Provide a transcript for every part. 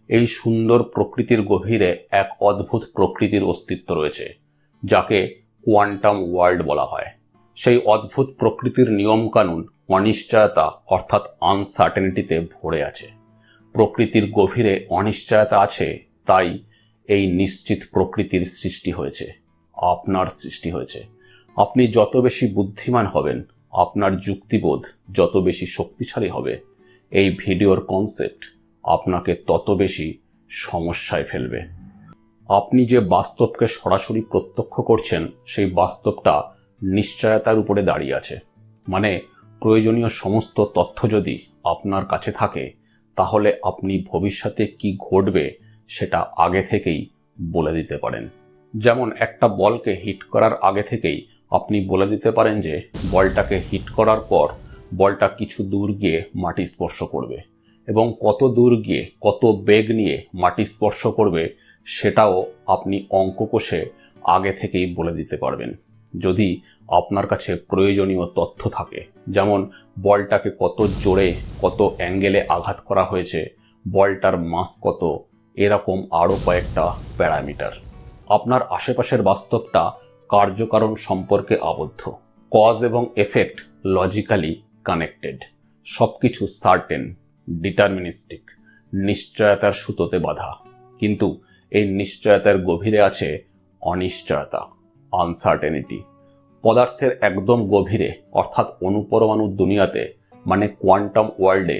এই সুন্দর প্রকৃতির গভীরে এক অদ্ভুত প্রকৃতির অস্তিত্ব রয়েছে, যাকে কোয়ান্টাম ওয়ার্ল্ড বলা হয়। সেই অদ্ভুত প্রকৃতির নিয়মকানুন অনিশ্চয়তা অর্থাৎ আনসার্টেনিটিতে ভরে আছে। প্রকৃতির গভীরে অনিশ্চয়তা আছে, তাই এই নিশ্চিত প্রকৃতির সৃষ্টি হয়েছে, আপনার সৃষ্টি হয়েছে। আপনি যত বেশি বুদ্ধিমান হবেন, আপনার যুক্তিবোধ যত বেশি শক্তিশালী হবে, এই ভিডিওর কনসেপ্ট আপনাকে তত বেশি সমস্যায় ফেলবে। আপনি যে বাস্তবকে সরাসরি প্রত্যক্ষ করছেন, সেই বাস্তবটা নিশ্চয়তার উপরে দাঁড়িয়ে আছে। মানে প্রয়োজনীয় সমস্ত তথ্য যদি আপনার কাছে থাকে, তাহলে আপনি ভবিষ্যতে কি ঘটবে সেটা আগে থেকেই বলে দিতে পারেন। যেমন একটা বলকে হিট করার আগে থেকেই আপনি বলে দিতে পারেন যে বলটাকে হিট করার পর বলটা কিছু দূর গিয়ে মাটি স্পর্শ করবে, এবং কত দূর গিয়ে কত বেগ নিয়ে মাটি স্পর্শ করবে সেটাও আপনি অঙ্ক কষে আগে থেকেই বলে দিতে পারবেন, যদি আপনার কাছে প্রয়োজনীয় তথ্য থাকে। যেমন বলটাকে কত জোরে কত অ্যাঙ্গেলে আঘাত করা হয়েছে, বলটার মাস কত, এরকম আরও কয়েকটা প্যারামিটার। আপনার আশেপাশের বাস্তবটা কার্যকারণ সম্পর্কে আবদ্ধ। কজ এবং এফেক্ট লজিক্যালি কানেক্টেড। সবকিছু সার্টেন, ডিটারমিনিস্টিক, নিশ্চয়তার সুতোতে বাঁধা। কিন্তু এই নিশ্চয়তার গভীরে আছে অনিশ্চয়তা, আনসার্টেনিটি। পদার্থের একদম গভীরে অর্থাৎ অণুপরমাণুর দুনিয়াতে, মানে কোয়ান্টাম ওয়ার্ল্ডে,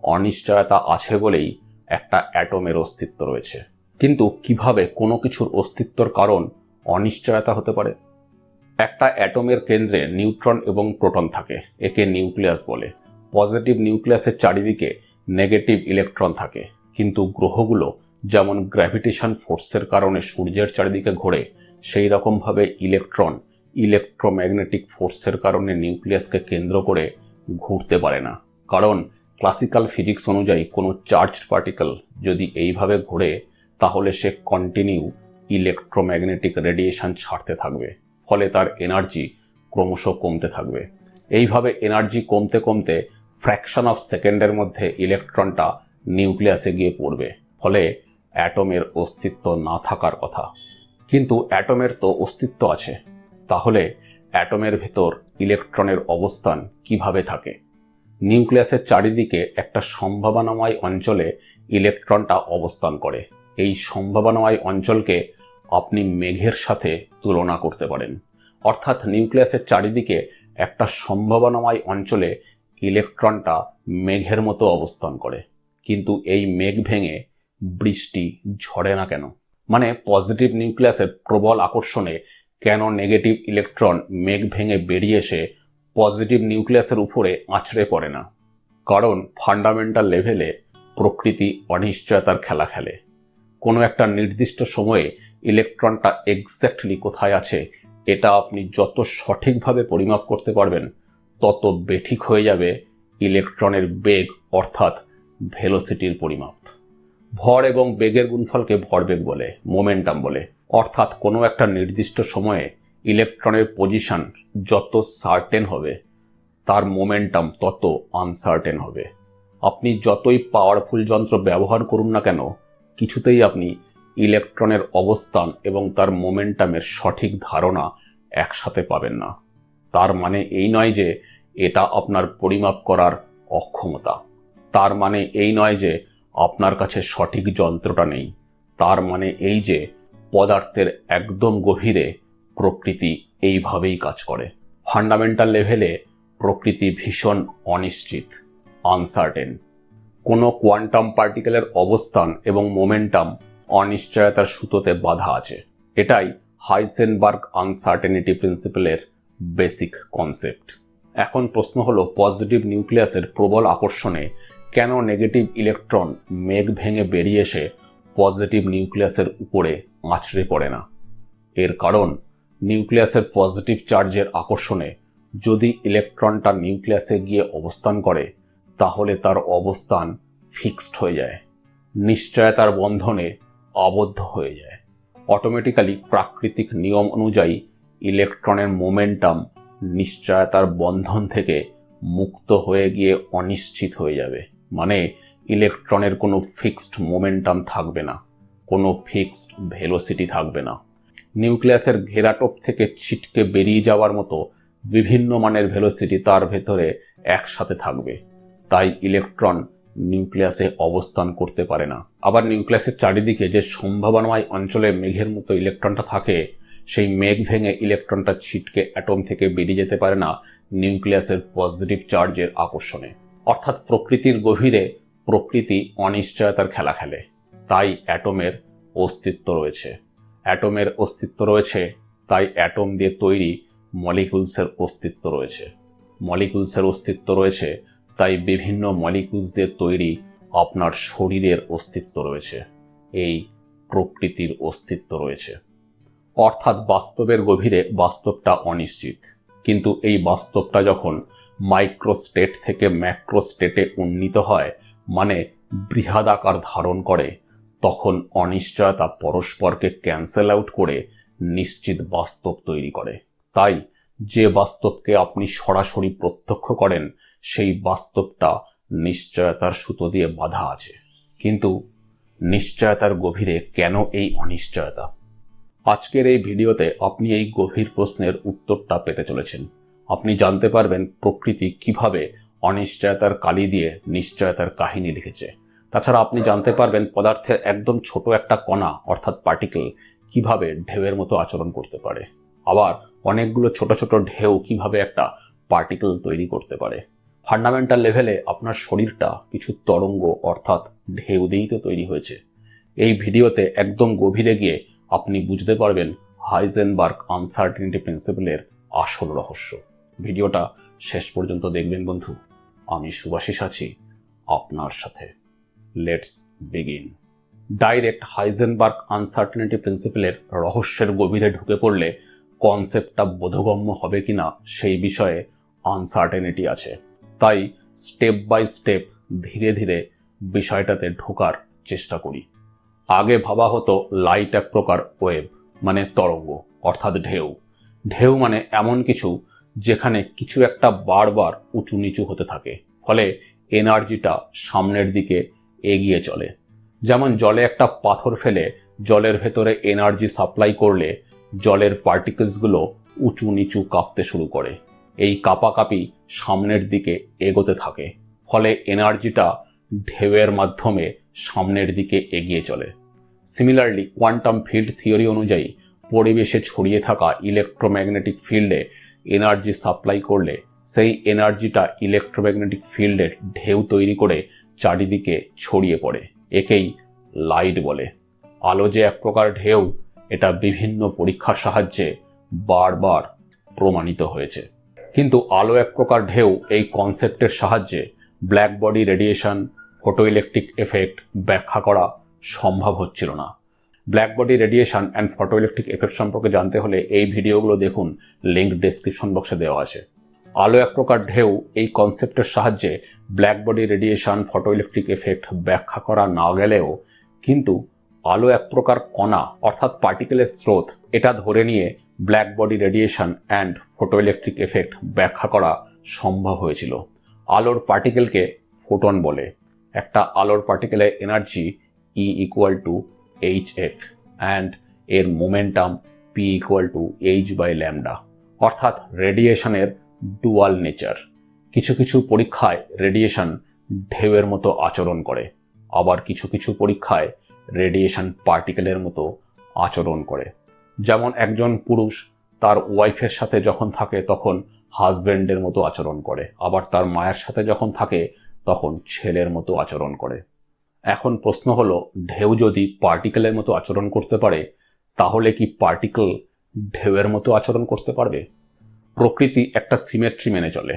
অনিশ্চয়তা আছে বলেই একটা অ্যাটমের অস্তিত্ব রয়েছে। কিন্তু কিভাবে কোনো কিছুর অস্তিত্বর কারণ অনিশ্চয়তা হতে পারে? একটা অ্যাটমের কেন্দ্রে নিউট্রন এবং প্রোটন থাকে, একে নিউক্লিয়াস বলে। পজিটিভ নিউক্লিয়াসের চারিদিকে নেগেটিভ ইলেকট্রন থাকে। কিন্তু গ্রহগুলো যেমন গ্র্যাভিটেশন ফোর্সের কারণে সূর্যের চারিদিকে ঘোরে, সেই রকমভাবে ইলেকট্রন ইলেকট্রোম্যাগনেটিক ফোর্সের কারণে নিউক্লিয়াসকে কেন্দ্র করে ঘুরতে পারে না। কারণ ক্লাসিক্যাল ফিজিক্স অনুযায়ী কোনো চার্জড পার্টিকেল যদি এইভাবে ঘোরে, তাহলে সে কন্টিনিউ ইলেকট্রোম্যাগনেটিক রেডিয়েশন ছাড়তে থাকবে, ফলে তার এনার্জি ক্রমশ কমতে থাকবে। এইভাবে এনার্জি কমতে কমতে ফ্র্যাকশন অফ সেকেন্ডের মধ্যে ইলেকট্রনটা নিউক্লিয়াসে গিয়ে পড়বে, ফলে অ্যাটমের অস্তিত্ব না থাকার কথা। কিন্তু অ্যাটমের তো অস্তিত্ব আছে, তাহলে অ্যাটমের ভেতর ইলেকট্রনের অবস্থান কিভাবে থাকে? নিউক্লিয়াসের চারিদিকে একটা সম্ভাবনাময় অঞ্চলে ইলেকট্রনটা অবস্থান করে। এই সম্ভাবনাময় অঞ্চলকে আপনি মেঘের সাথে তুলনা করতে পারেন। অর্থাৎ নিউক্লিয়াসের চারিদিকে একটা সম্ভাবনাময় অঞ্চলে ইলেকট্রনটা মেঘের মতো অবস্থান করে। কিন্তু এই মেঘ ভেঙে বৃষ্টি ঝরে না কেন? মানে পজিটিভ নিউক্লিয়াসের প্রবল আকর্ষণে কেন নেগেটিভ ইলেকট্রন মেঘ ভেঙে বেরিয়ে এসে পজিটিভ নিউক্লিয়াসের উপরে আছড়ে পড়ে না? কারণ ফান্ডামেন্টাল লেভেলে প্রকৃতি অনিশ্চয়তার খেলা খেলে। কোনো একটা নির্দিষ্ট সময়ে ইলেকট্রনটা এক্স্যাক্টলি কোথায় আছে, এটা আপনি যত সঠিকভাবে পরিমাপ করতে পারবেন, তত বেঠিক হয়ে যাবে ইলেকট্রনের বেগ অর্থাৎ ভেলোসিটির পরিমাপ। ভর এবং বেগের গুণফলকে ভরবেগ বলে, মোমেন্টাম বলে। অর্থাৎ কোনো একটা নির্দিষ্ট সময়ে ইলেকট্রনের পজিশন যত সার্টেন হবে, তার মোমেন্টাম তত আনসার্টেন হবে। আপনি যতই পাওয়ারফুল যন্ত্র ব্যবহার করুন না কেন, কিছুতেই আপনি ইলেকট্রনের অবস্থান এবং তার মোমেন্টামের সঠিক ধারণা একসাথে পাবেন না। তার মানে এই নয় যে এটা আপনার পরিমাপ করার অক্ষমতা। তার মানে এই নয় যে আপনার কাছে সঠিক যন্ত্রটা নেই। তার মানে এই যে পদার্থের একদম গভীরে প্রকৃতি এইভাবেই কাজ করে। ফান্ডামেন্টাল লেভেলে প্রকৃতি ভীষণ অনিশ্চিত, আনসার্টেন। কোনো কোয়ান্টাম পার্টিকেলের অবস্থান এবং মোমেন্টাম অনিশ্চয়তার সুতোতে বাঁধা আছে। এটাই হাইসেনবার্গ আনসার্টেনিটি প্রিন্সিপালের বেসিক কনসেপ্ট। এখন প্রশ্ন হলো, পজিটিভ নিউক্লিয়াসের প্রবল আকর্ষণে কেন নেগেটিভ ইলেকট্রন মেঘ ভেঙে বেরিয়ে এসে পজিটিভ নিউক্লিয়াসের উপরে আছড়ে পড়ে না? এর কারণ, নিউক্লিয়াসের পজিটিভ চার্জের আকর্ষণে যদি ইলেকট্রনটা নিউক্লিয়াসে গিয়ে অবস্থান করে, তাহলে তার অবস্থান ফিক্সড হয়ে যায়, নিশ্চয়তার বন্ধনে আবদ্ধ হয়ে যায়। অটোমেটিক্যালি প্রাকৃতিক নিয়ম অনুযায়ী ইলেকট্রনের মোমেন্টাম নিশ্চয়তার বন্ধন থেকে মুক্ত হয়ে গিয়ে অনিশ্চিত হয়ে যাবে। মানে ইলেকট্রনের কোনো ফিক্সড মোমেন্টাম থাকবে না, কোনো ফিক্সড ভেলোসিটি থাকবে না। নিউক্লিয়াসের ঘেরাটোপ থেকে ছিটকে বেরিয়ে যাওয়ার মতো বিভিন্ন মানের ভেলোসিটি তার ভেতরে একসাথে থাকবে। তাই ইলেকট্রন নিউক্লিয়াসে অবস্থান করতে পারে না। আবার নিউক্লিয়াসের চারিদিকে যে সম্ভাবনাময় অঞ্চলে মেঘের মতো ইলেকট্রনটা থাকে, সেই মেঘ ভেঙে ইলেকট্রনটা ছিটকে অ্যাটম থেকে বেরিয়ে যেতে পারে না নিউক্লিয়াসের পজিটিভ চার্জের আকর্ষণে। অর্থাৎ প্রকৃতির গভীরে প্রকৃতি অনিশ্চয়তার খেলা খেলে। তাই অ্যাটমের অস্তিত্ব রয়েছে। অ্যাটমের অস্তিত্ব রয়েছে, তাই অ্যাটম দিয়ে তৈরি মলিকিউলসের অস্তিত্ব রয়েছে। মলিকিউলসের অস্তিত্ব রয়েছে, তাই বিভিন্ন মলিকিউলস দিয়ে তৈরি আপনার শরীরের অস্তিত্ব রয়েছে। এই প্রকৃতির অস্তিত্ব রয়েছে। অর্থাৎ বাস্তবের গভীরে বাস্তবটা অনিশ্চিত, কিন্তু এই বাস্তবটা যখন মাইক্রো স্টেট থেকে ম্যাক্রো স্টেটে উন্নীত হয়, মানে বৃহদাকার ধারণ করে, তখন অনিশ্চয়তা পরস্পরকে ক্যান্সেল আউট করে নিশ্চিত বাস্তব তৈরি করে। তাই যে বাস্তবকে আপনি সরাসরি প্রত্যক্ষ করেন, সেই বাস্তবটা নিশ্চয়তার সুতো দিয়ে বাঁধা আছে। কিন্তু নিশ্চয়তার গভীরে কেন এই অনিশ্চয়তা? আজকের এই ভিডিওতে আপনি এই গভীর প্রশ্নের উত্তরটা পেতে চলেছেন। আপনি জানতে পারবেন প্রকৃতি কিভাবে অনিশ্চয়তার কালি দিয়ে নিশ্চয়তার কাহিনী লিখেছে। তাছাড়া আপনি জানতে পারবেন পদার্থের একদম ছোট একটা কণা অর্থাৎ পার্টিকেল কিভাবে ঢেউয়ের মতো আচরণ করতে পারে। আবার অনেকগুলো ছোট ছোট ঢেউ কিভাবে একটা পার্টিকেল তৈরি করতে পারে। ফান্ডামেন্টাল লেভেলে আপনার শরীরটা কিছু তরঙ্গ অর্থাৎ ঢেউ দিয়েই তো তৈরি হয়েছে। এই ভিডিওতে একদম গভীরে গিয়ে আপনি বুঝতে পারবেন হাইজেনবার্গ আনসার্টেনিটি প্রিন্সিপালের আসল রহস্য। ভিডিওটা শেষ পর্যন্ত দেখবেন বন্ধু। আমি সুভাষিস আছি আপনার সাথে। Let's begin. Direct Heisenberg uncertainty প্রিন্সিপালের রহস্যের গভীরে ঢুকে পড়লে কনসেপ্টটা বোধগম্য হবে কিনা সেই বিষয়ে আনসার্টেনিটি আছে। তাই স্টেপ বাই স্টেপ ধীরে ধীরে বিষয়টাতে ঢোকার চেষ্টা করি। আগে ভাবা হতো লাইট এক প্রকার ওয়েভ মানে তরঙ্গ অর্থাৎ ঢেউ। ঢেউ মানে এমন কিছু যেখানে কিছু একটা বারবার উঁচু নিচু হতে থাকে, ফলে এনার্জিটা সামনের দিকে এগিয়ে চলে। যেমন জলে একটা পাথর ফেলে জলের ভেতরে এনার্জি সাপ্লাই করলে জলের পার্টিকেলসগুলো উঁচু নিচু কাঁপতে শুরু করে। এই কাঁপাকাঁপি সামনের দিকে এগোতে থাকে, ফলে এনার্জিটা ঢেউয়ের মাধ্যমে সামনের দিকে এগিয়ে চলে। সিমিলারলি কোয়ান্টাম ফিল্ড থিওরি অনুযায়ী পরিবেশে ছড়িয়ে থাকা ইলেকট্রোম্যাগনেটিক ফিল্ডে এনার্জি সাপ্লাই করলে সেই এনার্জিটা ইলেকট্রোম্যাগনেটিক ফিল্ডের ঢেউ তৈরি করে চারিদিকে ছড়িয়ে পড়ে। একেই লাইট বলে। আলো যে এক প্রকার ঢেউ, এটা বিভিন্ন পরীক্ষার সাহায্যে বারবার প্রমাণিত হয়েছে। কিন্তু আলো এক প্রকার ঢেউ এই কনসেপ্টের সাহায্যে black body radiation, photoelectric effect ব্যাখ্যা করা সম্ভব হচ্ছিল না। Black body radiation and photoelectric effect সম্পর্কে জানতে হলে এই ভিডিওগুলো দেখুন, লিঙ্ক ডেসক্রিপশন বক্সে দেওয়া আছে। আলো এক প্রকার ঢেউ এই কনসেপ্টের সাহায্যে black body radiation, photoelectric effect ব্যাখ্যা করা না গেলেও কিন্তু আলো এক প্রকার কণা অর্থাৎ পার্টিকেলের স্রোত, এটা ধরে নিয়ে black body radiation and photoelectric effect ব্যাখ্যা করা সম্ভব হয়েছিল। আলোর পার্টিকেলকে ফোটন বলে। একটা আলোর পার্টিকেলের এনার্জি E = hf অ্যান্ড এর মোমেন্টাম P = h/λ, অর্থাৎ রেডিয়েশনের ডুয়াল নেচার। কিছু কিছু পরীক্ষায় রেডিয়েশন ঢেউয়ের মতো আচরণ করে, আবার কিছু কিছু পরীক্ষায় রেডিয়েশন পার্টিকেলের মতো আচরণ করে। যেমন একজন পুরুষ তার ওয়াইফের সাথে যখন থাকে তখন হাজব্যান্ডের মতো আচরণ করে, আবার তার মায়ের সাথে যখন থাকে তখন ছেলের মতো আচরণ করে। এখন প্রশ্ন হলো, ঢেউ যদি পার্টিকেলের মতো আচরণ করতে পারে, তাহলে কি পার্টিকেল ঢেউয়ের মতো আচরণ করতে পারবে? প্রকৃতি একটা সিমেট্রি মেনে চলে।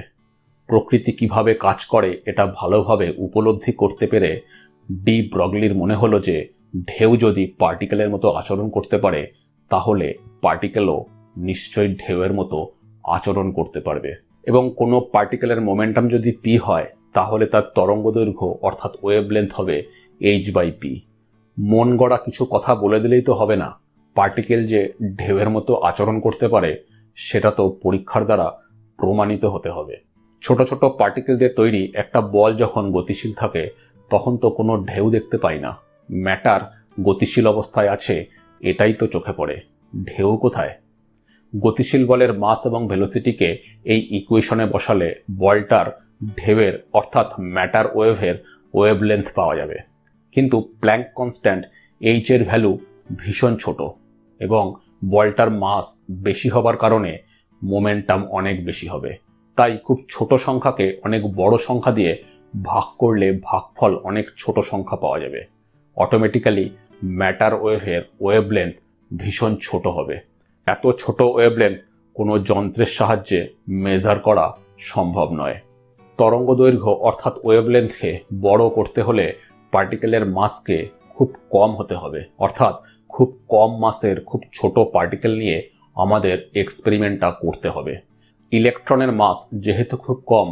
প্রকৃতি কিভাবে কাজ করে এটা ভালোভাবে উপলব্ধি করতে পেরে ডি ব্রগলির মনে হলো যে ঢেউ যদি পার্টিকেলের মতো আচরণ করতে পারে, তাহলে পার্টিকেলও নিশ্চয়ই ঢেউয়ের মতো আচরণ করতে পারবে। এবং কোনো পার্টিকেলের মোমেন্টাম যদি পি হয়, তাহলে তার তরঙ্গ দৈর্ঘ্য অর্থাৎ ওয়েভলেন্থ হবে h/p। মন গড়া কিছু কথা বলে দিলেই তো হবে না। পার্টিকেল যে ঢেউয়ের মতো আচরণ করতে পারে সেটা তো পরীক্ষার দ্বারা প্রমাণিত হতে হবে। ছোট ছোট পার্টিকেল দিয়ে তৈরি একটা বল যখন গতিশীল থাকে, তখন তো কোনো ঢেউ দেখতে পাই না। ম্যাটার গতিশীল অবস্থায় আছে এটাই তো চোখে পড়ে, ঢেউ কোথায়? গতিশীল বলের মাস এবং ভেলোসিটিকে এই ইকুয়েশনে বসালে বলটার ঢেউয়ের অর্থাৎ ম্যাটার ওয়েভের ওয়েভলেন্থ পাওয়া যাবে। কিন্তু প্ল্যাঙ্ক কনস্ট্যান্ট এইচ এর ভ্যালু ভীষণ ছোট এবং বলটার মাস বেশি হবার কারণে মোমেন্টাম অনেক বেশি হবে। তাই খুব ছোট সংখ্যাকে অনেক বড় সংখ্যা দিয়ে ভাগ করলে ভাগফল অনেক ছোট সংখ্যা পাওয়া যাবে। অটোমেটিক্যালি ম্যাটার ওয়েভের ওয়েভলেন্থ ভীষণ ছোট হবে। এত ছোট ওয়েভলেন্থ কোনো যন্ত্রের সাহায্যে মেজার করা সম্ভব নয়। তরঙ্গ দৈর্ঘ্য অর্থাৎ ওয়েভলেন্থকে বড় করতে হলে পার্টিকেলের মাসকে খুব কম হতে হবে, অর্থাৎ খুব কম মাসের খুব ছোট পার্টিকেল নিয়ে আমাদের এক্সপেরিমেন্টটা করতে হবে। ইলেকট্রনের মাস যেহেতু খুব কম,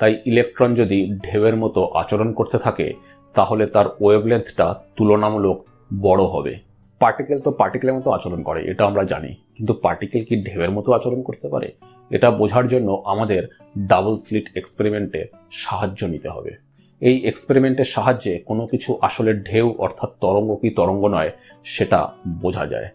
তাই ইলেকট্রন যদি ঢেউয়ের মতো আচরণ করতে থাকে তাহলে তার ওয়েভলেন্থটা তুলনামূলক বড় হবে। পার্টিকেল তো পার্টিকেলের মতো আচরণ করে, এটা আমরা জানি, কিন্তু পার্টিকেল কি ঢেউয়ের মতো আচরণ করতে পারে? এটা বোঝার জন্য আমাদের ডাবল স্লিট এক্সপেরিমেন্টের সাহায্য নিতে হবে। এই এক্সপেরিমেন্টের সাহায্যে কোনো কিছু আসলে ঢেউ অর্থাৎ তরঙ্গ কি তরঙ্গ নয় সেটা বোঝা যায়।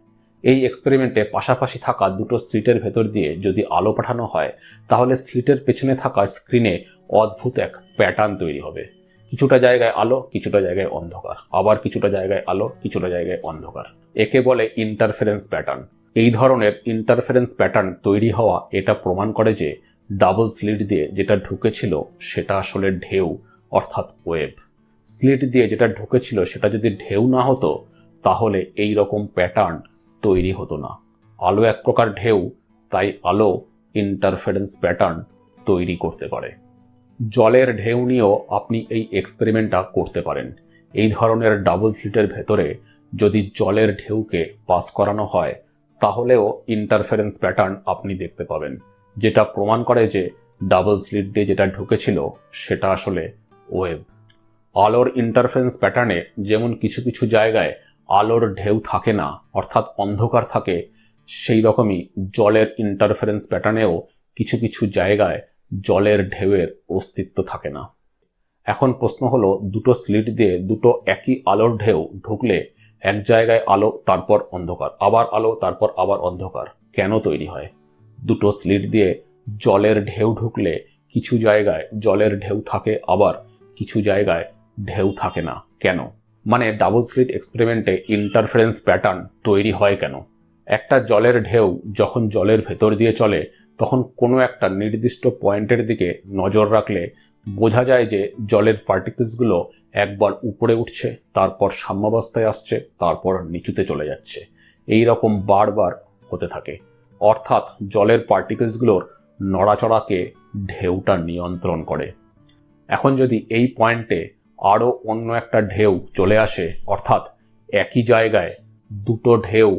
এই এক্সপেরিমেন্টে পাশাপাশি থাকা দুটো স্লিটের ভেতর দিয়ে যদি আলো পাঠানো হয় তাহলে স্লিটের পেছনে থাকা স্ক্রিনে অদ্ভুত এক প্যাটার্ন তৈরি হবে। কিছুটা জায়গায় আলো, কিছুটা জায়গায় অন্ধকার, আবার কিছুটা জায়গায় আলো, কিছুটা জায়গায় অন্ধকার। একে বলে ইন্টারফারেন্স প্যাটার্ন। এই ধরনের ইন্টারফারেন্স প্যাটার্ন তৈরি হওয়া এটা প্রমাণ করে যে ডাবল স্লিট দিয়ে যেটা ঢুকেছিল সেটা আসলে ঢেউ অর্থাৎ ওয়েভ। স্লিট দিয়ে যেটা ঢুকেছিল সেটা যদি ঢেউ না হতো তাহলে এই রকম প্যাটার্ন তৈরি হতো না। আলো এক প্রকার ঢেউ, তাই আলো ইন্টারফারেন্স প্যাটার্ন তৈরি করতে পারে। জলের ঢেউ নিয়েও আপনি এই এক্সপেরিমেন্টটা করতে পারেন। এই ধরনের ডাবল স্লিটের ভেতরে যদি জলের ঢেউকে পাস করানো হয় তাহলেও ইন্টারফারেন্স প্যাটার্ন আপনি দেখতে পাবেন, যেটা প্রমাণ করে যে ডাবল স্লিট দিয়ে যেটা ঢুকেছিল সেটা আসলে ওয়েভ। আলোর ইন্টারফারেন্স প্যাটার্নে যেমন কিছু কিছু জায়গায় আলোর ঢেউ থাকে না অর্থাৎ অন্ধকার থাকে, সেই রকমই জলের ইন্টারফারেন্স প্যাটার্নেও কিছু কিছু জায়গায় জলের ঢেউয়ের অস্তিত্ব থাকে না। এখন প্রশ্ন হলো, দুটো স্লিট দিয়ে দুটো একই আলোর ঢেউ ঢুকলে এক জায়গায় আলো তারপর অন্ধকার, আবার আলো তারপর আবার অন্ধকার কেন তৈরি হয়? দুটো স্লিট দিয়ে জলের ঢেউ ঢুকলে কিছু জায়গায় জলের ঢেউ থাকে, আবার কিছু জায়গায় ঢেউ থাকে না কেন? মানে ডাবল স্লিট এক্সপেরিমেন্টে ইন্টারফারেন্স প্যাটার্ন তৈরি হয় কেন? একটা জলের ঢেউ যখন জলের ভেতর দিয়ে চলে তখন কোনো একটা নির্দিষ্ট পয়েন্টের দিকে নজর রাখলে বোঝা যায় যে জলের পার্টিকেলসগুলো একবার উপরে উঠছে, তারপর সাম্যাবস্থায় আসছে, তারপর নিচুতে চলে যাচ্ছে। এই রকম বারবার হতে থাকে, অর্থাৎ জলের পার্টিকেলসগুলোর নড়াচড়াকে ঢেউটা নিয়ন্ত্রণ করে। এখন যদি এই পয়েন্টে আরও অন্য একটা ঢেউ চলে আসে, অর্থাৎ একই জায়গায় দুটো ঢেউ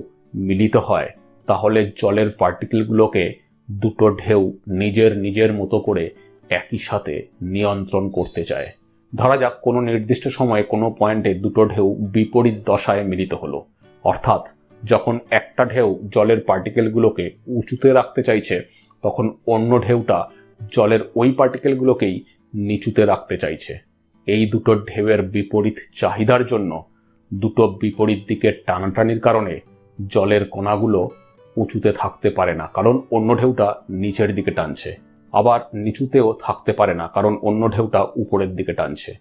মিলিত হয়, তাহলে জলের পার্টিকেলগুলোকে দুটো ঢেউ নিজের নিজের মতো করে একই সাথে নিয়ন্ত্রণ করতে চায়। ধরা যাক কোনো নির্দিষ্ট সময়ে কোনো পয়েন্টে দুটো ঢেউ বিপরীত দশায় মিলিত হলো, অর্থাৎ যখন একটা ঢেউ জলের পার্টিকেলগুলোকে উঁচুতে রাখতে চাইছে তখন অন্য ঢেউটা জলের ওই পার্টিকেলগুলোকেই নিচুতে রাখতে চাইছে। এই দুটো ঢেউয়ের বিপরীত চাহিদার জন্য দুটো বিপরীত দিকে টানাটানির কারণে জলের কণাগুলো উঁচুতে থাকতে পারে না, কারণ অন্য ঢেউটা নিচের দিকে টানছে, আবার নিচুতেও থাকতে পারে না কারণ অন্য ঢেউটা উপরের দিকে টানছে।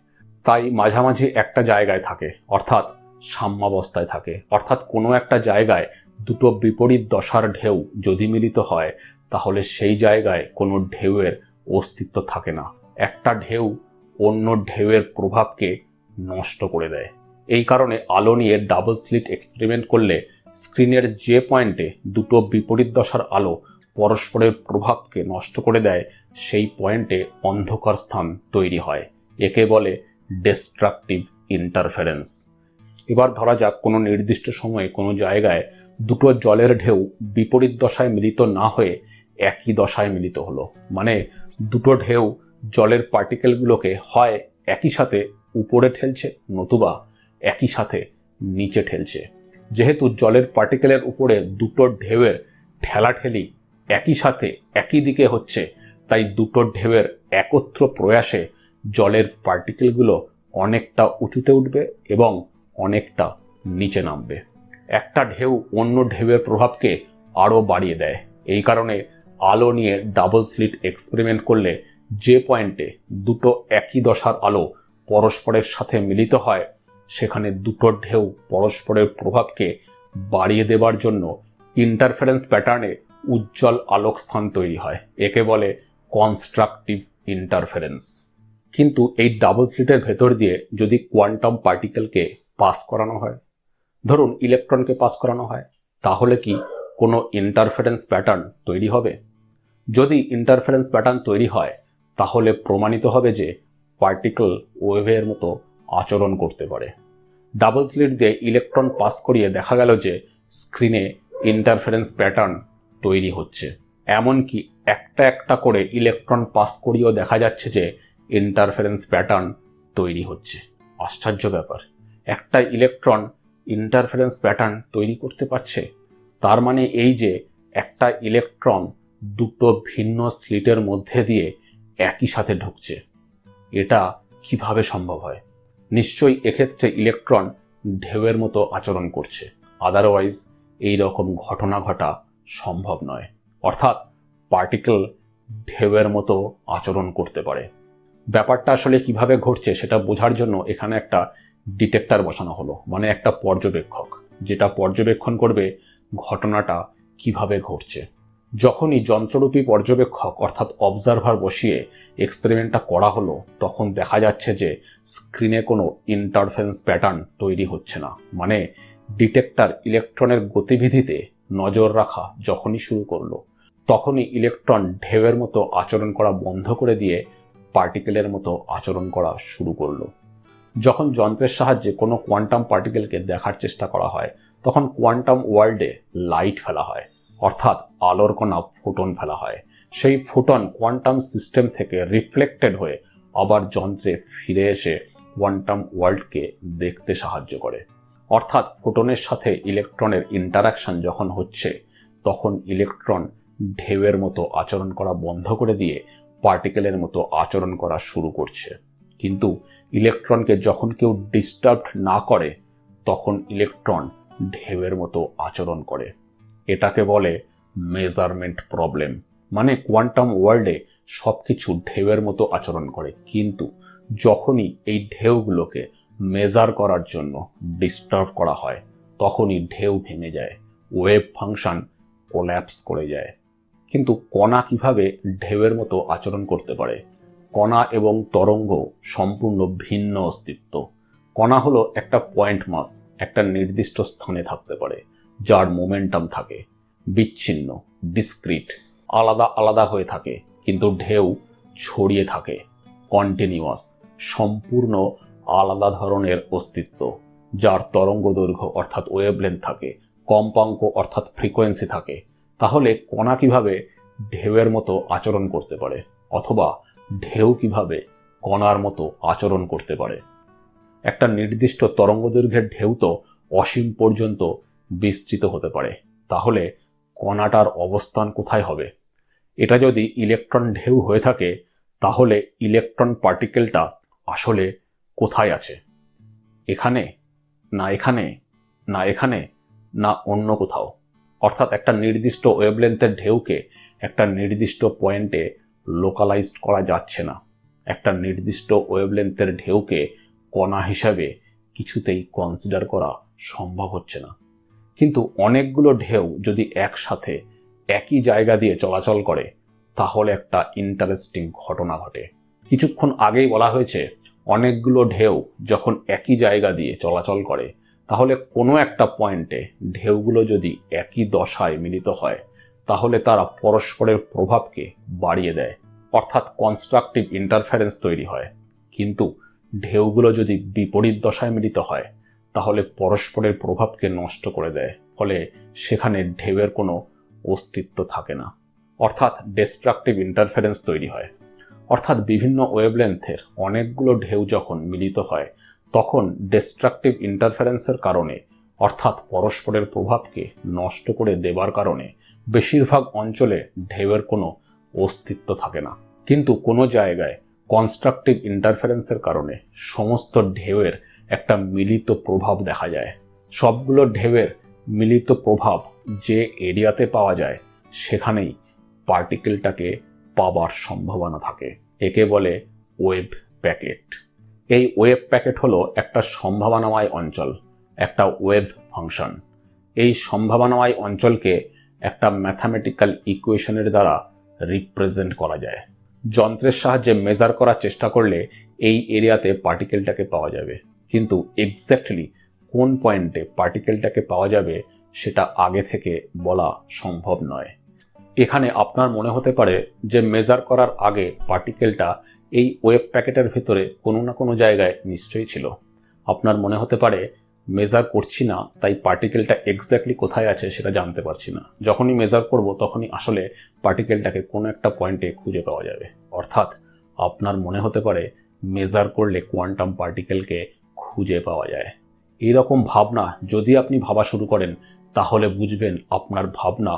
তাই মাঝামাঝি একটা জায়গায় থাকে, অর্থাৎ সাম্যাবস্থায় থাকে। অর্থাৎ কোনো একটা জায়গায় দুটো বিপরীত দশার ঢেউ যদি মিলিত হয় তাহলে সেই জায়গায় কোনো ঢেউয়ের অস্তিত্ব থাকে না। একটা ঢেউ অন্য ঢেউয়ের প্রভাবকে নষ্ট করে দেয়। এই কারণে আলো নিয়ে ডাবল স্লিট এক্সপেরিমেন্ট করলে স্ক্রিনের যে পয়েন্টে দুটো বিপরীত দশার আলো পরস্পরের প্রভাবকে নষ্ট করে দেয় সেই পয়েন্টে অন্ধকার স্থান তৈরি হয়। একে বলে ডিস্ট্রাকটিভ ইন্টারফারেন্স। এবার ধরা যাক কোনো নির্দিষ্ট সময়ে কোনো জায়গায় দুটো জলের ঢেউ বিপরীত দশায় মিলিত না হয়ে একই দশায় মিলিত হলো। মানে দুটো ঢেউ জলের পার্টিকেলগুলোকে হয় একই সাথে উপরে ঠেলছে নতুবা একই সাথে নিচে ঠেলছে। যেহেতু জলের পার্টিকেলের উপরে দুটো ঢেউয়ের ঠেলাঠেলি একই সাথে একই দিকে হচ্ছে, তাই দুটো ঢেউয়ের একত্র প্রয়াসে জলের পার্টিকেলগুলো অনেকটা উঁচুতে উঠবে এবং অনেকটা নিচে নামবে। একটা ঢেউ অন্য ঢেউয়ের প্রভাবকে আরও বাড়িয়ে দেয়। এই কারণে আলো নিয়ে ডাবল স্লিট এক্সপেরিমেন্ট করলে যে পয়েন্টে দুটো একই দশার আলো পরস্পরের সাথে মিলিত হয়, সেখানে দুটো ঢেউ পরস্পরের প্রভাবকে বাড়িয়ে দেবার জন্য ইন্টারফারেন্স প্যাটার্নে উজ্জ্বল আলোক স্থান তৈরি হয়। একে বলে কনস্ট্রাকটিভ ইন্টারফারেন্স। কিন্তু এই ডাবল স্লিটের ভেতর দিয়ে যদি কোয়ান্টাম পার্টিকেলকে পাস করানো হয়, ধরুন ইলেকট্রনকে পাস করানো হয়, তাহলে কি কোনো ইন্টারফারেন্স প্যাটার্ন তৈরি হবে? যদি ইন্টারফারেন্স প্যাটার্ন তৈরি হয়, তাহলে প্রমাণিত হবে যে পার্টিকেল ওয়েভের মতো আচরণ করতে পারে। ডাবল স্লিট দিয়ে ইলেকট্রন পাস করিয়ে দেখা গেল যে স্ক্রিনে ইন্টারফারেন্স প্যাটার্ন তৈরি হচ্ছে। এমনকি একটা একটা করে ইলেকট্রন পাস করিয়েও দেখা যাচ্ছে যে ইন্টারফারেন্স প্যাটার্ন তৈরি হচ্ছে। আশ্চর্য ব্যাপার, একটা ইলেকট্রন ইন্টারফারেন্স প্যাটার্ন তৈরি করতে পারছে। তার মানে এই যে একটা ইলেকট্রন দুটো ভিন্ন স্লিটের মধ্যে দিয়ে একই সাথে ঢুকছে। এটা কিভাবে সম্ভব হয়? নিশ্চয়ই এক্ষেত্রে ইলেকট্রন ঢেউয়ের মতো আচরণ করছে, আদারওয়াইজ এই রকম ঘটনা ঘটা সম্ভব নয়। অর্থাৎ পার্টিকেল ঢেউয়ের মতো আচরণ করতে পারে। ব্যাপারটা আসলে কিভাবে ঘটছে সেটা বোঝার জন্য এখানে একটা ডিটেক্টর বসানো হলো, মানে একটা পর্যবেক্ষক, যেটা পর্যবেক্ষণ করবে ঘটনাটা কিভাবে ঘটছে। যখনই যন্ত্ররূপী পর্যবেক্ষক অর্থাৎ অবজারভার বসিয়ে এক্সপেরিমেন্টটা করা হলো, তখন দেখা যাচ্ছে যে স্ক্রিনে কোনো ইন্টারফারেন্স প্যাটার্ন তৈরি হচ্ছে না। মানে ডিটেক্টর ইলেকট্রনের গতিবিধিতে নজর রাখা যখনই শুরু করলো, তখনই ইলেকট্রন ঢেউয়ের মতো আচরণ করা বন্ধ করে দিয়ে পার্টিকেলের মতো আচরণ করা শুরু করলো। যখন যন্ত্রের সাহায্যে কোনো কোয়ান্টাম পার্টিকেলকে দেখার চেষ্টা করা হয়, তখন কোয়ান্টাম ওয়ার্ল্ডে লাইট ফেলা হয়, অর্থাৎ আলোর কণা ফোটন ফেলা হয়। সেই ফোটন কোয়ান্টাম সিস্টেম থেকে রিফ্লেক্টেড হয়ে আবার যন্ত্রে ফিরে এসে কোয়ান্টাম ওয়ার্ল্ডকে দেখতে সাহায্য করে। অর্থাৎ ফোটনের সাথে ইলেকট্রনের ইন্টারাকশন যখন হচ্ছে, তখন ইলেকট্রন ঢেউয়ের মতো আচরণ করা বন্ধ করে দিয়ে পার্টিকেলের মতো আচরণ করা শুরু করছে। কিন্তু ইলেকট্রনকে যখন কেউ ডিস্টার্ব না করে, তখন ইলেকট্রন ঢেউয়ের মতো আচরণ করে। এটাকে বলে মেজারমেন্ট প্রবলেম। মানে কোয়ান্টাম ওয়ার্ল্ডে সবকিছু ঢেউয়ের মতো আচরণ করে, কিন্তু যখনই এই ঢেউগুলোকে মেজার করার জন্য ডিস্টার্ব করা হয়, তখনই ঢেউ ভেঙে যায়, ওয়েভ ফাংশন কোল্যাপস করে যায়। কিন্তু কণা কিভাবে ঢেউয়ের মতো আচরণ করতে পারে? কণা এবং তরঙ্গ সম্পূর্ণ ভিন্ন অস্তিত্ব। কণা হলো একটা পয়েন্ট মাস, একটা নির্দিষ্ট স্থানে থাকতে পারে, যার মোমেন্টাম থাকে, বিচ্ছিন্ন, ডিসক্রিট, আলাদা আলাদা হয়ে থাকে। কিন্তু ঢেউ ছড়িয়ে থাকে, কন্টিনিউয়াস, সম্পূর্ণ আলাদা ধরনের অস্তিত্ব, যার তরঙ্গ দৈর্ঘ্য অর্থাৎ ওয়েভলেন্থ থাকে, কম্পাঙ্ক অর্থাৎ ফ্রিকোয়েন্সি থাকে। তাহলে কণা কিভাবে ঢেউয়ের মতো আচরণ করতে পারে, অথবা ঢেউ কিভাবে কণার মতো আচরণ করতে পারে? একটা নির্দিষ্ট তরঙ্গ দৈর্ঘ্যের ঢেউ তো অসীম পর্যন্ত বিস্তৃত হতে পারে। তাহলে কণাটার অবস্থান কোথায় হবে? এটা যদি ইলেকট্রন ঢেউ হয়ে থাকে, তাহলে ইলেকট্রন পার্টিকেলটা আসলে কোথায় আছে? এখানে, না এখানে, না এখানে, না অন্য কোথাও? অর্থাৎ একটা নির্দিষ্ট ওয়েভলেন্থের ঢেউকে একটা নির্দিষ্ট পয়েন্টে লোকালাইজড করা যাচ্ছে না। একটা নির্দিষ্ট ওয়েভলেন্থের ঢেউকে কণা হিসাবে কিছুতেই কনসিডার করা সম্ভব হচ্ছে না। কিন্তু অনেকগুলো ঢেউ যদি একসাথে একই জায়গা দিয়ে চলাচল করে, তাহলে একটা ইন্টারেস্টিং ঘটনা ঘটে। কিছুক্ষণ আগেই বলা হয়েছে, অনেকগুলো ঢেউ যখন একই জায়গা দিয়ে চলাচল করে, তাহলে কোনো একটা পয়েন্টে ঢেউগুলো যদি একই দশায় মিলিত হয়, তাহলে তারা পরস্পরের প্রভাবকে বাড়িয়ে দেয়, অর্থাৎ কনস্ট্রাকটিভ ইন্টারফারেন্স তৈরি হয়। কিন্তু ঢেউগুলো যদি বিপরীত দশায় মিলিত হয়, তাহলে পরস্পরের প্রভাবকে নষ্ট করে দেয়, ফলে সেখানে ঢেউয়ের কোনো অস্তিত্ব থাকে না, অর্থাৎ ডিস্ট্রাকটিভ ইন্টারফারেন্স তৈরি হয়। অর্থাৎ বিভিন্ন ওয়েভলেন্থের অনেকগুলো ঢেউ যখন মিলিত হয়, তখন ডিস্ট্রাকটিভ ইন্টারফারেন্সের কারণে, অর্থাৎ পরস্পরের প্রভাবকে নষ্ট করে দেবার কারণে, বেশিরভাগ অঞ্চলে ঢেউয়ের কোনো অস্তিত্ব থাকে না। কিন্তু কোনো জায়গায় কনস্ট্রাকটিভ ইন্টারফারেন্সের কারণে সমস্ত ঢেউয়ের একটা মিলিত প্রভাব দেখা যায়। সবগুলো ঢেউয়ের মিলিত প্রভাব যে এরিয়াতে পাওয়া যায় সেখানেই পার্টিকেলটাকে পাবার সম্ভাবনা থাকে। একে বলে ওয়েভ প্যাকেট। এই ওয়েভ প্যাকেট হলো একটা সম্ভাবনাময় অঞ্চল, একটা ওয়েভ ফাংশন। এই সম্ভাবনাময় অঞ্চলকে একটা ম্যাথামেটিক্যাল ইকুয়েশনের দ্বারা রিপ্রেজেন্ট করা যায়। যন্ত্রের সাহায্যে মেজার করার চেষ্টা করলে এই এরিয়াতে পার্টিকেলটাকে পাওয়া যাবে, কিন্তু এক্স্যাক্টলি কোন পয়েন্টে পার্টিকেলটাকে পাওয়া যাবে সেটা আগে থেকে বলা সম্ভব নয়। এখানে আপনার মনে হতে পারে যে মেজার করার আগে পার্টিকেলটা এই ওয়েভ প্যাকেটের ভিতরে কোনো না কোনো জায়গায় নিশ্চয়ই ছিল। আপনার মনে হতে পারে মেজার করছি না, তাই পার্টিকেলটা এক্স্যাক্টলি কোথায় আছে সেটা জানতে পারছি না। যখনই মেজার করব তখনই আসলে পার্টিকেলটাকে কোনো একটা পয়েন্টে খুঁজে পাওয়া যাবে। অর্থাৎ আপনার মনে হতে পারে মেজার করলে কোয়ান্টাম পার্টিকেলকে খুঁজে পাওয়া যায়। এইরকম ভাবনা যদি আপনি ভাবা শুরু করেন তাহলে বুঝবেন আপনার ভাবনা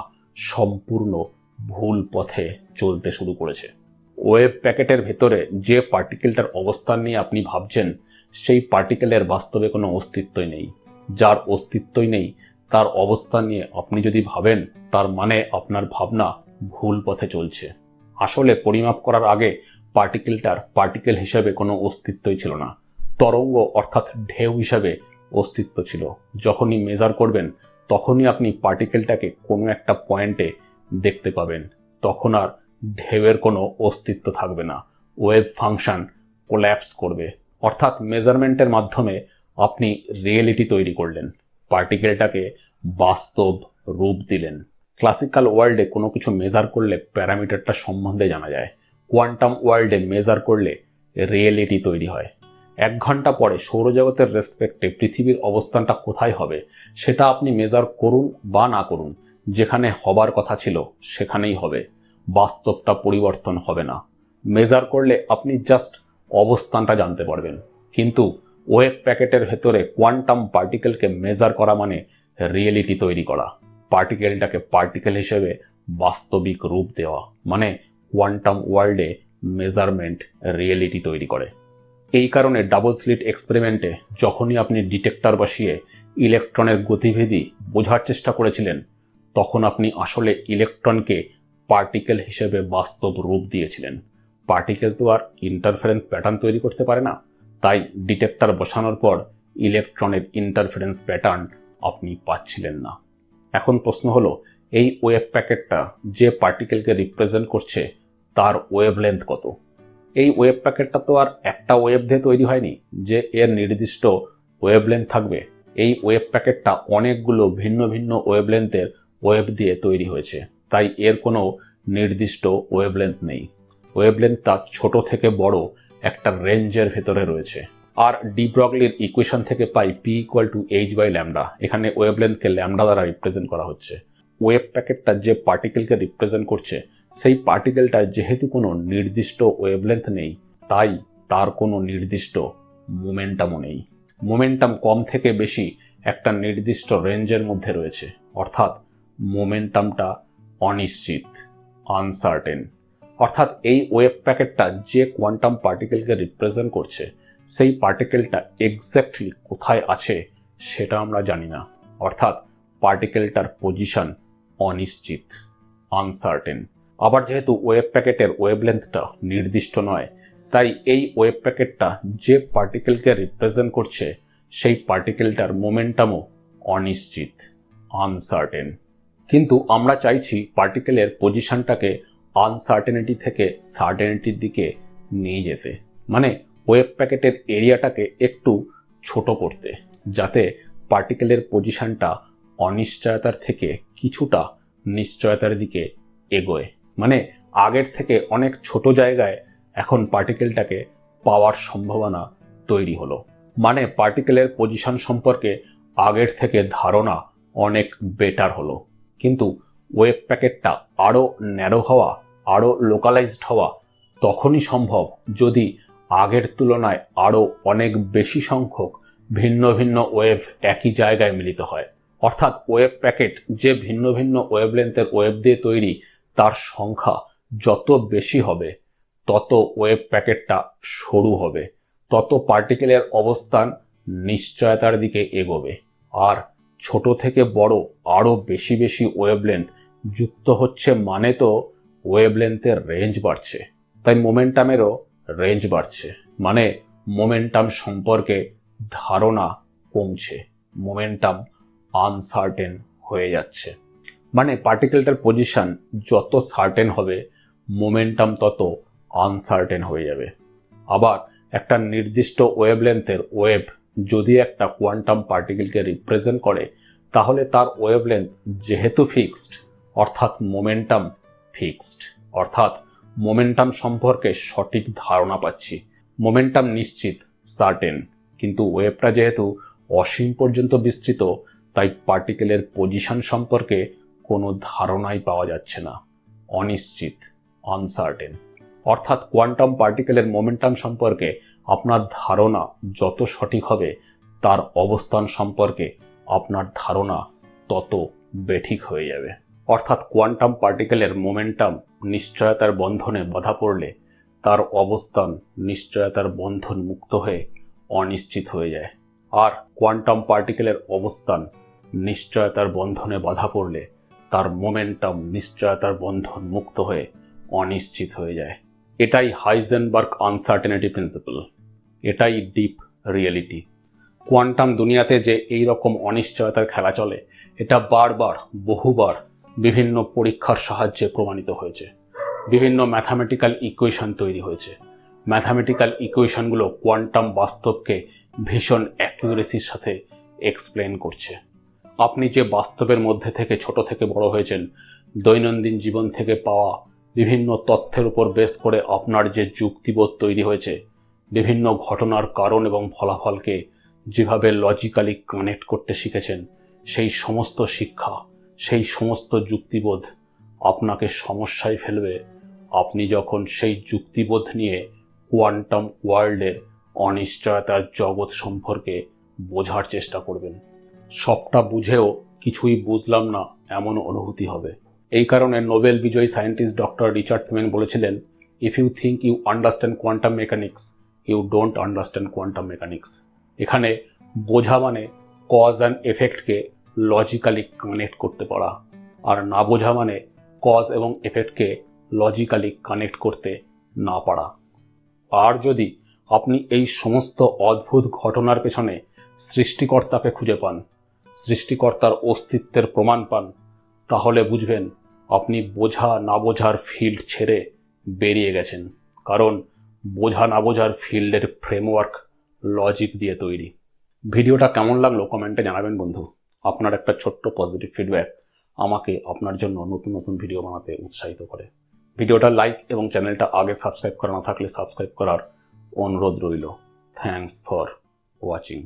সম্পূর্ণ ভুল পথে চলতে শুরু করেছে। ওয়েভ প্যাকেটের ভেতরে যে পার্টিকেলটার অবস্থান নিয়ে আপনি ভাবছেন সেই পার্টিকেলের বাস্তবে কোনো অস্তিত্বই নেই। যার অস্তিত্বই নেই তার অবস্থান নিয়ে আপনি যদি ভাবেন তার মানে আপনার ভাবনা ভুল পথে চলছে। আসলে পরিমাপ করার আগে পার্টিকেলটার পার্টিকেল হিসেবে কোনো অস্তিত্বই ছিল না, তরঙ্গ অর্থাৎ ঢেউ হিসাবে অস্তিত্ব ছিল। যখনই মেজার করবেন তখনই আপনি পার্টিকেলটাকে কোনো একটা পয়েন্টে দেখতে পাবেন, তখন আর ঢেউয়ের কোনো অস্তিত্ব থাকবে না, ওয়েভ ফাংশন কোল্যাপস করবে। অর্থাৎ মেজারমেন্টের মাধ্যমে আপনি রিয়েলিটি তৈরি করলেন, পার্টিকেলটাকে বাস্তব রূপ দিলেন। ক্লাসিক্যাল ওয়ার্ল্ডে কোনো কিছু মেজার করলে প্যারামিটারটা সম্বন্ধে জানা যায়, কোয়ান্টাম ওয়ার্ল্ডে মেজার করলে রিয়েলিটি তৈরি হয়। 1 ঘন্টা পরে সৌরজগতের রেসপেক্টে পৃথিবীর অবস্থানটা কোথায় হবে সেটা আপনি মেজার করুন বা না করুন, যেখানে হবার কথা ছিল সেখানেই হবে, বাস্তবটা পরিবর্তন হবে না। মেজার করলে আপনি জাস্ট অবস্থানটা জানতে পারবেন, কিন্তু ওয়েভ প্যাকেটের ভেতরে কোয়ান্টাম পার্টিকেলকে মেজার করা মানে রিয়েলিটি তৈরি করা, পার্টিকেলটাকে পার্টিকেল হিসেবে বাস্তবিক রূপ দেওয়া, মানে কোয়ান্টাম ওয়ার্ল্ডে মেজারমেন্ট রিয়েলিটি তৈরি করে। এই কারণে ডাবল স্লিট এক্সপেরিমেন্টে যখনই আপনি ডিটেক্টর বসিয়ে ইলেকট্রনের গতিবিধি বোঝার চেষ্টা করেছিলেন তখন আপনি আসলে ইলেকট্রনকে পার্টিকেল হিসেবে বাস্তব রূপ দিয়েছিলেন। পার্টিকেল তো আর ইন্টারফারেন্স প্যাটার্ন তৈরি করতে পারে না, তাই ডিটেক্টর বসানোর পর ইলেকট্রনের ইন্টারফারেন্স প্যাটার্ন আপনি পাচ্ছিলেন না। এখন প্রশ্ন হলো, এই ওয়েভ প্যাকেটটা যে পার্টিকেলকে রিপ্রেজেন্ট করছে তার ওয়েভলেন্থ কত? এই ওয়েভ প্যাকেটটা তো আর একটা ওয়েভ দিয়ে তৈরি হয়নি যে এর নির্দিষ্ট ওয়েভলেন্থ থাকবে। এই ওয়েভ প্যাকেটটা অনেকগুলো ভিন্ন ভিন্ন ওয়েভলেন্থের ওয়েভ দিয়ে তৈরি হয়েছে, তাই এর কোনো নির্দিষ্ট ওয়েভলেন্থ নেই। ওয়েভলেন্থটা ছোট থেকে বড় একটা রেঞ্জের ভেতরে রয়েছে। আর ডি ব্রগলির ইকুয়েশন থেকে পাই P=h/λ। এখানে ওয়েভলেন্থকে ল্যামডা দ্বারা রিপ্রেজেন্ট করা হচ্ছে। ওয়েভ প্যাকেটটা যে পার্টিকেলকে রিপ্রেজেন্ট করছে সেই পার্টিকেলটার যেহেতু কোনো নির্দিষ্ট ওয়েভলেন্থ নেই, তাই তার কোনো নির্দিষ্ট মোমেন্টামও নেই। মোমেন্টাম কম থেকে বেশি একটা নির্দিষ্ট রেঞ্জের মধ্যে রয়েছে, অর্থাৎ মোমেন্টামটা অনিশ্চিত, আনসার্টেন। অর্থাৎ এই ওয়েভ প্যাকেটটা যে কোয়ান্টাম পার্টিকেলকে রিপ্রেজেন্ট করছে সেই পার্টিকেলটা এক্স্যাক্টলি কোথায় আছে সেটা আমরা জানি না, অর্থাৎ পার্টিকেলটার পজিশন অনিশ্চিত, আনসার্টেন। আবার যেহেতু ওয়েভ প্যাকেটের ওয়েভলেন্থটা নির্দিষ্ট নয়, তাই এই ওয়েভ প্যাকেটটা যে পার্টিকেলকে রিপ্রেজেন্ট করছে সেই পার্টিকেলটার মোমেন্টামও অনিশ্চিত, আনসার্টেন। কিন্তু আমরা চাইছি পার্টিকেলের পজিশনটাকে আনসার্টেনিটি থেকে সার্টেনিটির দিকে নিয়ে যেতে, মানে ওয়েভ প্যাকেটের এরিয়াটাকে একটু ছোট করতে, যাতে পার্টিকেলের পজিশনটা অনিশ্চয়তার থেকে কিছুটা নিশ্চয়তার দিকে এগোয়। মানে আগের থেকে অনেক ছোট জায়গায় এখন পার্টিকেলটাকে পাওয়ার সম্ভাবনা তৈরি হলো, মানে পার্টিকেলের পজিশন সম্পর্কে আগের থেকে ধারণা অনেক বেটার হলো। কিন্তু ওয়েভ প্যাকেটটা আরও ন্যারো হওয়া, আরও লোকালাইজড হওয়া তখনই সম্ভব যদি আগের তুলনায় আরও অনেক বেশি সংখ্যক ভিন্ন ভিন্ন ওয়েভ একই জায়গায় মিলিত হয়। অর্থাৎ ওয়েভ প্যাকেট যে ভিন্ন ভিন্ন ওয়েভলেন্থের ওয়েভ দিয়ে তৈরি তার সংখ্যা যত বেশি হবে তত ওয়েভ প্যাকেটটা সরু হবে, তত পার্টিকেলের অবস্থান নিশ্চয়তার দিকে এগোবে। আর ছোট থেকে বড় আরও বেশি বেশি ওয়েভলেন্থ যুক্ত হচ্ছে মানে তো ওয়েভলেন্থের রেঞ্জ বাড়ছে, তাই মোমেন্টামেরও রেঞ্জ বাড়ছে, মানে মোমেন্টাম সম্পর্কে ধারণা কমছে, মোমেন্টাম আনসার্টেন হয়ে যাচ্ছে। মানে পার্টিকেলটার পজিশন যত সার্টেন হবে মোমেন্টাম তত আনসার্টেন হয়ে যাবে। আবার একটা নির্দিষ্ট ওয়েভলেন্থের ওয়েভ যদি একটা কোয়ান্টাম পার্টিকেলকে রিপ্রেজেন্ট করে, তাহলে তার ওয়েভলেন্থ যেহেতু ফিক্সড, অর্থাৎ মোমেন্টাম ফিক্সড, অর্থাৎ মোমেন্টাম সম্পর্কে সঠিক ধারণা পাচ্ছি, মোমেন্টাম নিশ্চিত, সার্টেন। কিন্তু ওয়েভটা যেহেতু অসীম পর্যন্ত বিস্তৃত, তাই পার্টিকেলের পজিশন সম্পর্কে কোনো ধারণাই পাওয়া যাচ্ছে না, অনিশ্চিত, আনসার্টেন। অর্থাৎ কোয়ান্টাম পার্টিকেলের মোমেন্টাম সম্পর্কে আপনার ধারণা যত সঠিক হবে, তার অবস্থান সম্পর্কে আপনার ধারণা তত বেঠিক হয়ে যাবে। অর্থাৎ কোয়ান্টাম পার্টিকেলের মোমেন্টাম নিশ্চয়তার বন্ধনে বাধা পড়লে তার অবস্থান নিশ্চয়তার বন্ধন মুক্ত হয়ে অনিশ্চিত হয়ে যায়। আর কোয়ান্টাম পার্টিকেলের অবস্থান নিশ্চয়তার বন্ধনে বাধা পড়লে তার মোমেন্টাম নিশ্চয়তার বন্ধন মুক্ত হয়ে অনিশ্চিত হয়ে যায়। এটাই হাইজেনবার্গ আনসার্টেনিটি প্রিন্সিপাল, এটাই ডিপ রিয়েলিটি। কোয়ান্টাম দুনিয়াতে যে এই রকম অনিশ্চয়তার খেলা চলে, এটা বারবার বহুবার বিভিন্ন পরীক্ষার সাহায্যে প্রমাণিত হয়েছে। বিভিন্ন ম্যাথামেটিক্যাল ইকুয়েশন তৈরি হয়েছে। ম্যাথামেটিক্যাল ইকুয়েশনগুলো কোয়ান্টাম বাস্তবকে ভীষণ অ্যাকিউরেসির সাথে এক্সপ্লেন করছে। আপনি যে বাস্তবের মধ্যে থেকে ছোট থেকে বড় হয়েছেন, দৈনন্দিন জীবন থেকে পাওয়া বিভিন্ন তথ্যের উপর বেস করে আপনার যে যুক্তিবোধ তৈরি হয়েছে, বিভিন্ন ঘটনার কারণ এবং ফলাফলকে যেভাবে লজিক্যালি কানেক্ট করতে শিখেছেন, সেই সমস্ত শিক্ষা, সেই সমস্ত যুক্তিবোধ আপনাকে সমস্যায় ফেলবে আপনি যখন সেই যুক্তিবোধ নিয়ে কোয়ান্টাম ওয়ার্ল্ডের অনিশ্চয়তার জগৎ সম্পর্কে বোঝার চেষ্টা করবেন। সবটা বুঝেও কিছুই বুঝলাম না এমন অনুভূতি হবে। এই কারণে নোবেল বিজয়ী সায়েন্টিস্ট ডক্টর রিচার্ড ফেমেন বলেছিলেন, if you think you understand quantum mechanics, you don't understand quantum mechanics. এখানে বোঝা মানে কজ অ্যান্ড এফেক্টকে লজিক্যালি কানেক্ট করতে পারা, আর না বোঝা মানে কজ এবং এফেক্টকে লজিক্যালি কানেক্ট করতে না পারা। আর যদি আপনি এই সমস্ত অদ্ভুত ঘটনার পেছনে সৃষ্টিকর্তাকে খুঁজে পান, সৃষ্টিকর্তার অস্তিত্বের প্রমাণ পান, তাহলে বুঝবেন আপনি বোঝা না বোঝার ফিল্ড ছেড়ে বেরিয়ে গেছেন। কারণ বোঝা না বোঝার ফিল্ডের ফ্রেমওয়ার্ক লজিক দিয়ে তৈরি। ভিডিওটা কেমন লাগলো কমেন্টে জানাবেন বন্ধু। আপনার একটা ছোট্ট পজিটিভ ফিডব্যাক আমাকে আপনার জন্য নতুন নতুন ভিডিও বানাতে উৎসাহিত করে। ভিডিওটা লাইক এবং চ্যানেলটা আগে সাবস্ক্রাইব করা না থাকলে সাবস্ক্রাইব করার অনুরোধ রইল। Thanks for watching.